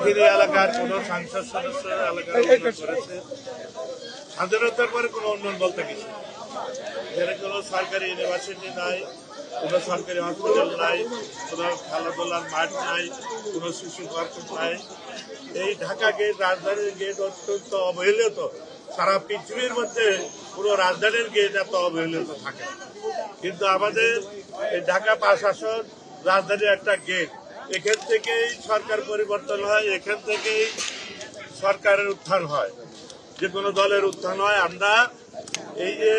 দেখিনি এলাকার কোন সংসদ সদস্য এলাকার উন্নয়ন করেছে। স্বাধীনতার পরে কোন উন্নয়ন বলতে কিছু, যেখানে কোন সরকারি ইউনিভার্সিটি নাই, কোন সরকারি হসপিটাল নাই, কোন খেলাধুলার মাঠ নাই, কোন শিশু পার্ক নাই। এই ঢাকা গেট, রাজধানীর গেট অত্যন্ত অবহেলিত। সারা পৃথিবীর মধ্যে পুরো রাজধানীর গেট এত অবহেলিত থাকে, কিন্তু আমাদের এই ঢাকা 5 আসন রাজধানীর একটা গেট। এখান থেকেই সরকার পরিবর্তন হয়, এখান থেকেই সরকারের উত্থান হয়, যে কোনো দলের উত্থান হয়। আমরা এই যে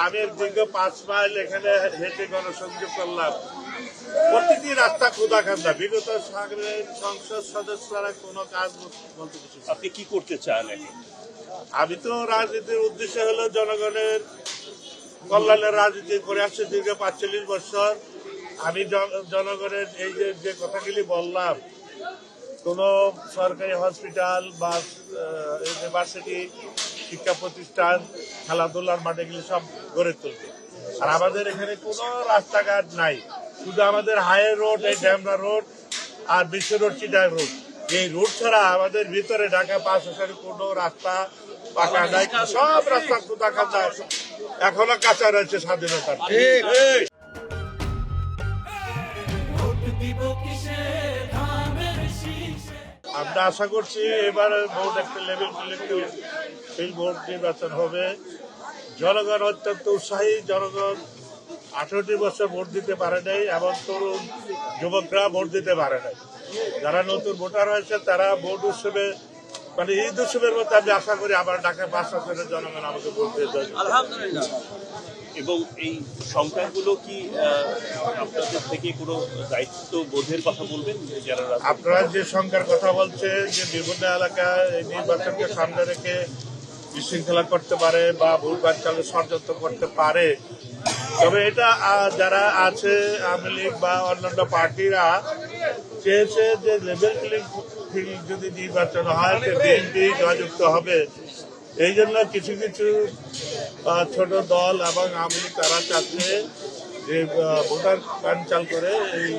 আমি দীর্ঘ 5 মাইল এখানে হেঁটে গণসংযোগ করলাম, প্রতিটি রাস্তা খোদাখান্দা। বিগত সংসদ সদস্যরা কোনো কাজ বলতে কিছু। আপনি কি করতে চান? আমি তো রাজনীতির উদ্দেশ্য হলো জনগণের কল্যাণের রাজনীতি করে আসছে দীর্ঘ 45 বছর। আমি জনগণের এই যে কথাগুলি বললাম, কোন সরকারি হসপিটাল বা ইউনিভার্সিটি, শিক্ষা প্রতিষ্ঠান, খেলাধুলার মাঠেগুলি সব গড়ে তুলবে। আর আমাদের এখানে কোনো রাস্তাঘাট নাই, শুধু আমাদের হাই রোড, এই ড্যামরা রোড আর বিশ্ব রোড, চিটাং রোড। এই রোড ছাড়া আমাদের ভিতরে ঢাকা 5 আসনে কোনো রাস্তা পাকা নাই, সব রাস্তা কোথা খান্দা এখনো কাঁচা রয়েছে স্বাধীনতার। আমরা আশা করছি এবার ভোট একটা লেভেল ফিল্ড ভোট নির্বাচন হবে। জনগণ অত্যন্ত উৎসাহী। জনগণ 18টি বছর ভোট দিতে পারে নাই, এবং তরুণ যুবকরা ভোট দিতে পারে নাই। যারা নতুন ভোটার হয়েছে তারা ভোট উৎসবে, মানে ঈদ উৎসবের মতো আমি আশা করি আবার ঢাকা 5 আসনের জনগণ আমাকে ভোট দিয়ে দেয়। আলহামদুলিল্লাহ। এবং এই সংখ্যাগুলো কি আপনাদের থেকে কোনো দায়িত্ব বোধের কথা বলবেন? যারা আপনারা যে সংখ্যার কথা বলছেন, যে বিভিন্ন এলাকায় এই নির্বাচনকে সামনে রেখে বিশৃঙ্খলা করতে পারে বা ভোট বানচালের ষড়যন্ত্র করতে পারে, তবে এটা যারা আছে আওয়ামী লীগ বা অন্যান্য পার্টিরা চেয়েছে যে লেভেল প্লেইং ফিল্ড যদি নির্বাচন হয় বিএনপি জয়যুক্ত হবে। এই জন্য কিছু কিছু ছোট দল এবং আওয়ামী লীগ তারা চাচ্ছে যে ভোটার বানচাল করে এই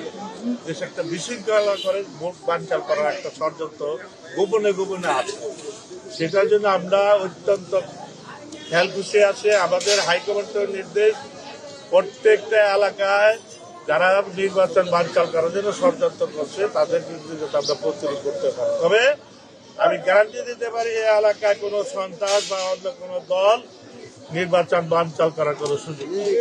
দেশে একটা বিশৃঙ্খলা করে ভোট বানচাল করার একটা ষড়যন্ত্র গোপনে গোপনে আছে। সেটার জন্য আমরা অত্যন্ত খেয়ালখুশি আছে। আমাদের হাইকমান্ডের নির্দেশ, প্রত্যেকটা এলাকায় যারা নির্বাচন বানচাল করার জন্য ষড়যন্ত্র করছে তাদের বিরুদ্ধে যাতে আমরা প্রতিরোধ করতে পারি। তবে আমি গ্যারান্টি দিতে পারি এই এলাকায় কোনো সন্ত্রাস বা অন্য কোনো দল নির্বাচন বানচাল করার কোনো সুযোগ নেই।